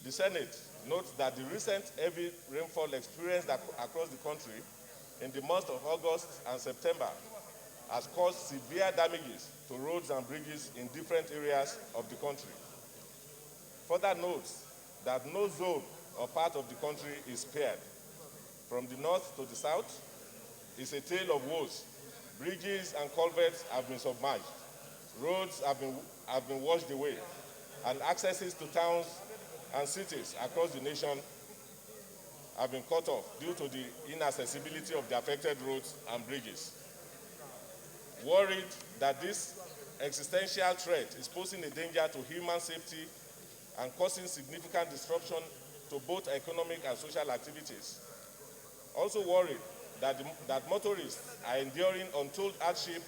The Senate notes that the recent heavy rainfall experienced across the country in the months of August and September has caused severe damages to roads and bridges in different areas of the country. Further notes that no zone or part of the country is spared. From the north to the south is a tale of woes. Bridges and culverts have been submerged. Roads have been washed away, and accesses to towns and cities across the nation have been cut off due to the inaccessibility of the affected roads and bridges. Worried that this existential threat is posing a danger to human safety and causing significant disruption to both economic and social activities. Also worried that motorists are enduring untold hardship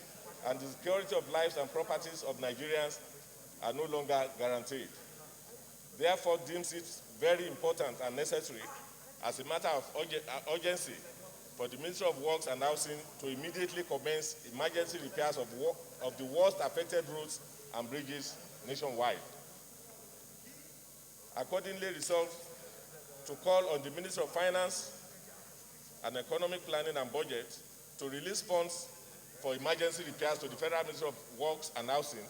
and the security of lives and properties of Nigerians are no longer guaranteed. Therefore, deems it very important and necessary as a matter of urgency for the Ministry of Works and Housing to immediately commence emergency repairs of the worst affected roads and bridges nationwide. Accordingly, resolved to call on the Ministry of Finance and Economic Planning and Budget to release funds for emergency repairs to the Federal Ministry of Works and Housing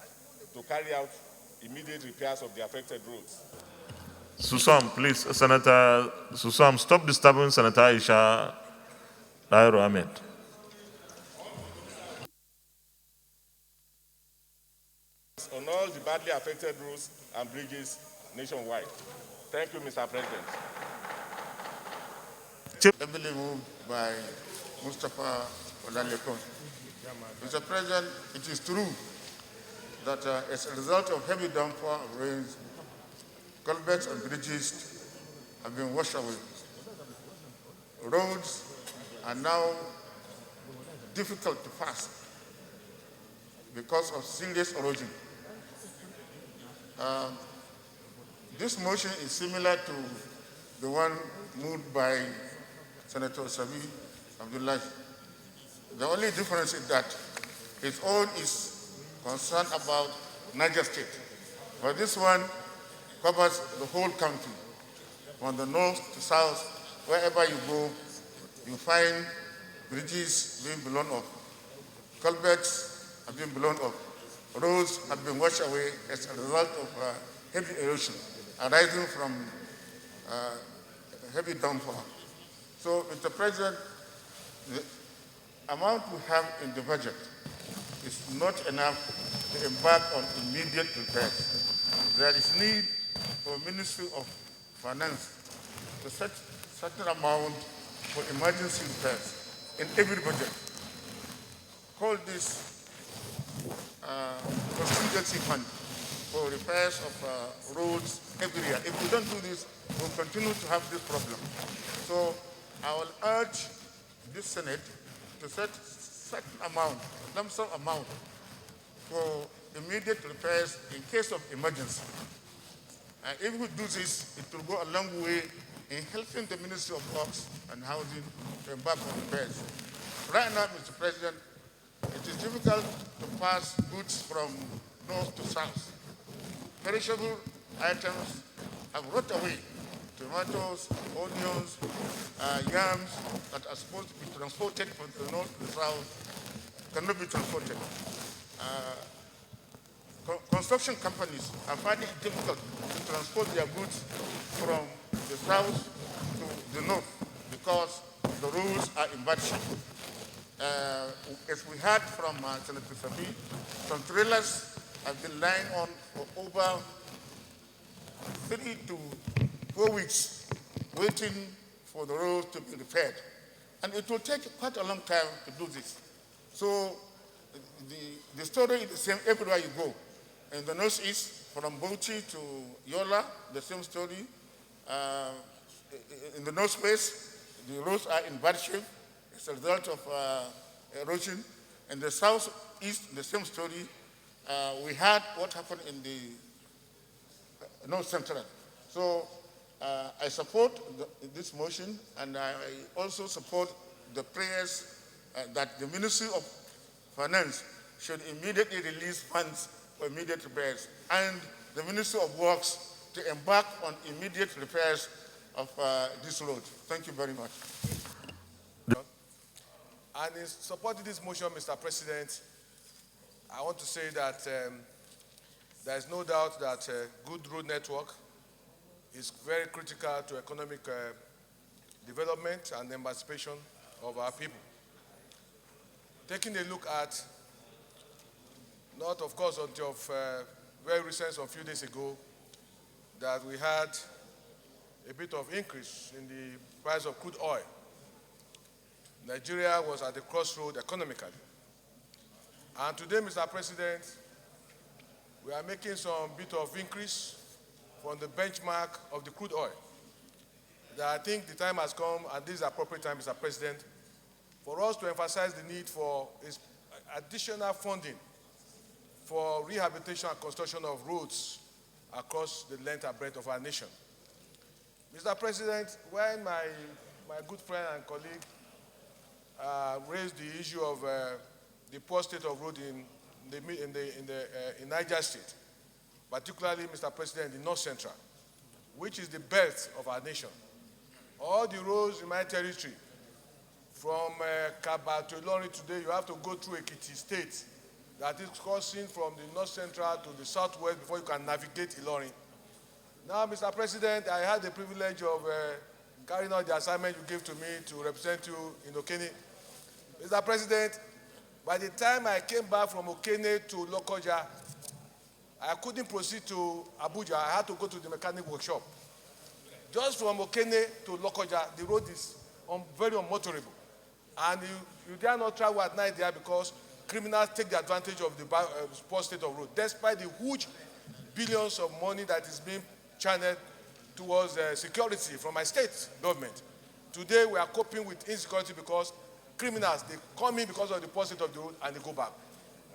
to carry out immediate repairs of the affected roads. Susam, please, Senator Susam, stop disturbing Senator Aisha Aliero Ahmed. On all the badly affected roads and bridges nationwide. Thank you, Mr. President. Heavily moved by Mustapha Lekan. Mr. President, it is true that as a result of heavy downpour of rains, culverts and bridges have been washed away. Roads are now difficult to pass because of serious erosion. This motion is similar to the one moved by Senator Sabi Abdullah. The only difference is that his own is concerned about Niger State, but this one covers the whole country. From the north to south, wherever you go, you find bridges being blown off, culverts have been blown off, roads have been washed away as a result of heavy erosion arising from heavy downpour. So, Mr. President, the amount we have in the budget is not enough to embark on immediate repairs. There is need for Ministry of Finance to set certain amount for emergency repairs in every budget. Call this contingency fund for repairs of roads every year. If we don't do this, we'll continue to have this problem. So I will urge this Senate to set certain amount, lump sum amount, for immediate repairs in case of emergency. And if we do this, it will go a long way in helping the Ministry of Works and Housing to embark on repairs. Right now, Mr. President, it is difficult to pass goods from north to south. Perishable items have rot away. Tomatoes, onions, yams that are supposed to be transported from the north to the south cannot be transported. Construction companies are finding it difficult to transport their goods from the south to the north because the roads are in bad shape. As we heard from Senator Sabi, some trailers have been lying on for over 3 to 4 weeks waiting for the roads to be repaired. And it will take quite a long time to do this. So the story is the same everywhere you go. In the northeast, from Bauchi to Yola, the same story. In the northwest, the roads are in bad shape as a result of erosion. In the southeast, the same story. We had what happened in the north central. So I support this motion, and I also support the prayers that the Ministry of Finance should immediately release funds for immediate repairs, and the Ministry of Works to embark on immediate repairs of this road. Thank you very much. And in supporting this motion, Mr. President, I want to say that there is no doubt that good road network is very critical to economic development and emancipation of our people. Taking a look at, not of course until very recent, a few days ago, that we had a bit of increase in the price of crude oil. Nigeria was at the crossroad economically. And today, Mr. President, we are making some bit of increase from the benchmark of the crude oil. That I think the time has come, and this is the appropriate time, Mr. President, for us to emphasize the need for additional funding for rehabilitation and construction of roads across the length and breadth of our nation. Mr. President, when my good friend and colleague raised the issue of the poor state of road in Niger State, particularly, Mr. President, the North Central, which is the belt of our nation. All the roads in my territory, from Kaba to Ilorin today, you have to go through Ekiti State, that is crossing from the North Central to the Southwest before you can navigate Ilorin. Now, Mr. President, I had the privilege of carrying out the assignment you gave to me to represent you in Okene. Mr. President, by the time I came back from Okene to Lokoja, I couldn't proceed to Abuja. I had to go to the mechanic workshop. Just from Okene to Lokoja, the road is very unmotorable. And you dare not travel at night there because criminals take the advantage of the poor state of road, despite the huge billions of money that is being channeled towards security from my state government. Today, we are coping with insecurity because criminals, they come in because of the poor state of the road and they go back.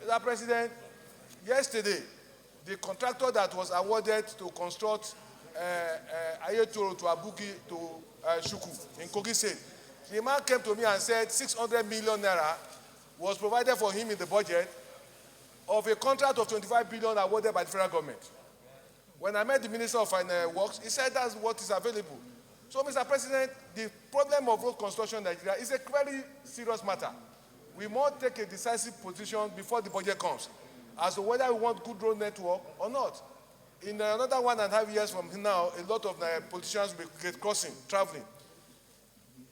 Mr. President, yesterday, the contractor that was awarded to construct Ayetoro to Abuki to Shuku in Kogi State, the man came to me and said 600 million naira was provided for him in the budget of a contract of 25 billion awarded by the federal government. When I met the Minister of Works, he said that's what is available. So, Mr. President, the problem of road construction in Nigeria is a very serious matter. We must take a decisive position before the budget comes as to whether we want good road network or not. In another 1.5 years from now, a lot of politicians will get crossing, traveling.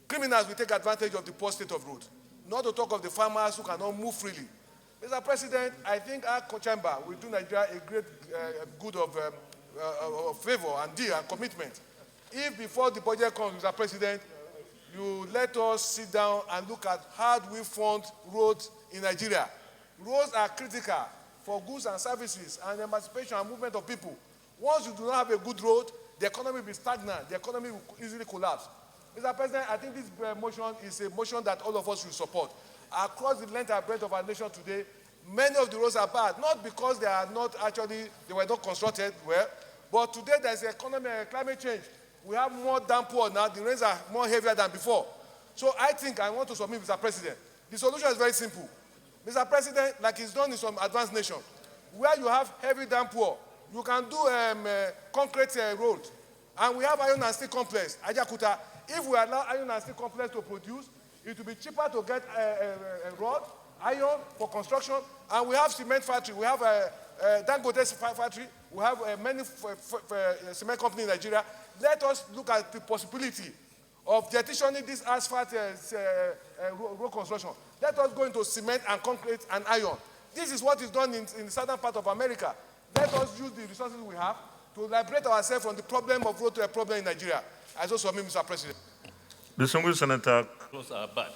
Criminals will take advantage of the poor state of road, not to talk of the farmers who cannot move freely. Mr. President, I think our chamber will do Nigeria a great good of favor and deal and commitment. If before the budget comes, Mr. President, you let us sit down and look at how do we fund roads in Nigeria. Roads are critical for goods and services and emancipation and movement of people. Once you do not have a good road, the economy will be stagnant. The economy will easily collapse. Mr. President, I think this motion is a motion that all of us will support. Across the length and breadth of our nation today, many of the roads are bad, not because they are not actually, they were not constructed well, but today there's economic climate change. We have more downpour now, the rains are more heavier than before. So I think I want to submit, Mr. President, the solution is very simple. Mr. President, like it's done in some advanced nations, where you have heavy downpour, you can do concrete road. And we have iron and steel complex, Ajakuta. If we allow iron and steel complex to produce, it will be cheaper to get a rod, iron for construction, and we have cement factory. We have a Dangote factory. We have many cement companies in Nigeria. Let us look at the possibility of jettisoning this asphalt road construction. Let us go into cement and concrete and iron. This is what is done in the southern part of America. Let us use the resources we have to liberate ourselves from the problem of road to a problem in Nigeria. I so submit, Mr. President. Distinguished Senator. Roads are bad.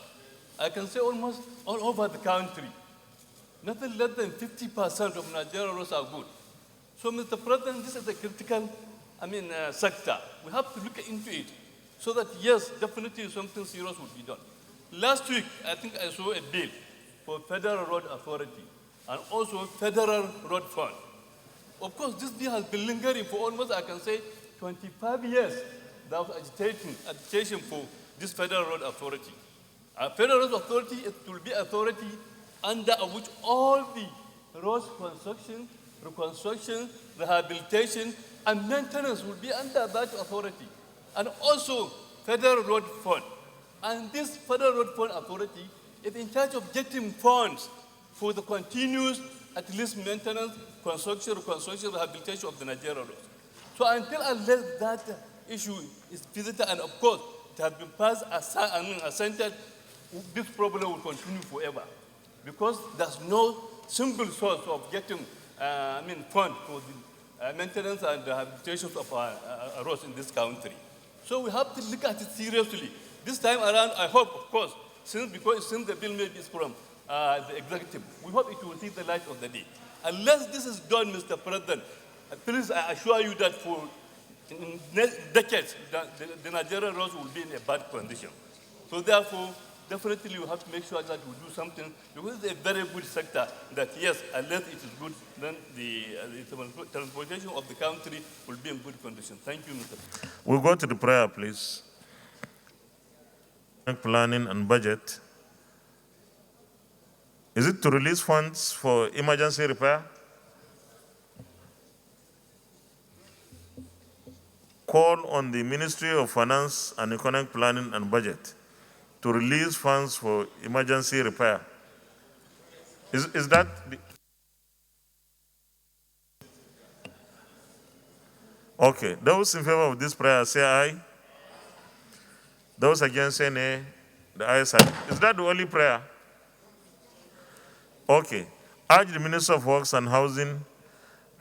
I can say almost all over the country, nothing less than 50% of Nigerian roads are good. So, Mr. President, this is a critical, sector. We have to look into it so that, yes, definitely something serious will be done. Last week, I think I saw a bill for Federal Road Authority and also Federal Road Fund. Of course, this bill has been lingering for almost, I can say, 25 years. There was agitation for this Federal Road Authority. A Federal Road Authority, it will be authority under which all the roads construction reconstruction, rehabilitation, and maintenance will be under that authority. And also Federal Road Fund. And this Federal Road Fund Authority is in charge of getting funds for the continuous, at least maintenance, construction, reconstruction, rehabilitation of the Nigerian roads. So unless that issue is visited, and of course it has been passed, assented, this problem will continue forever. Because there's no single source of getting fund for the maintenance and rehabilitation of our roads in this country. So we have to look at it seriously. This time around, I hope, of course, since the bill maybe is from the executive, we hope it will see the light of the day. Unless this is done, Mr. President, please, I assure you that for decades, the Nigerian roads will be in a bad condition. So therefore, definitely we have to make sure that we do something, because it's a very good sector that, yes, unless it is good, then the transportation of the country will be in good condition. Thank you, Mr. President. We'll go to the prayer, please. Planning and budget. Is it to release funds for emergency repair? Call on the Ministry of Finance and Economic Planning and Budget to release funds for emergency repair. Is that the... Okay, those in favor of this prayer say aye. Those against say nay. The ayes have it. Is that the only prayer? Okay. Urge the Minister of Works and Housing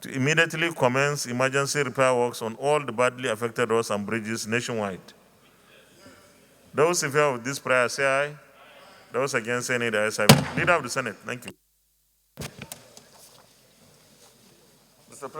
to immediately commence emergency repair works on all the badly affected roads and bridges nationwide. Those in favor of this prayer say aye. Those against say nay. The ayes have it. Leader of the Senate, thank you.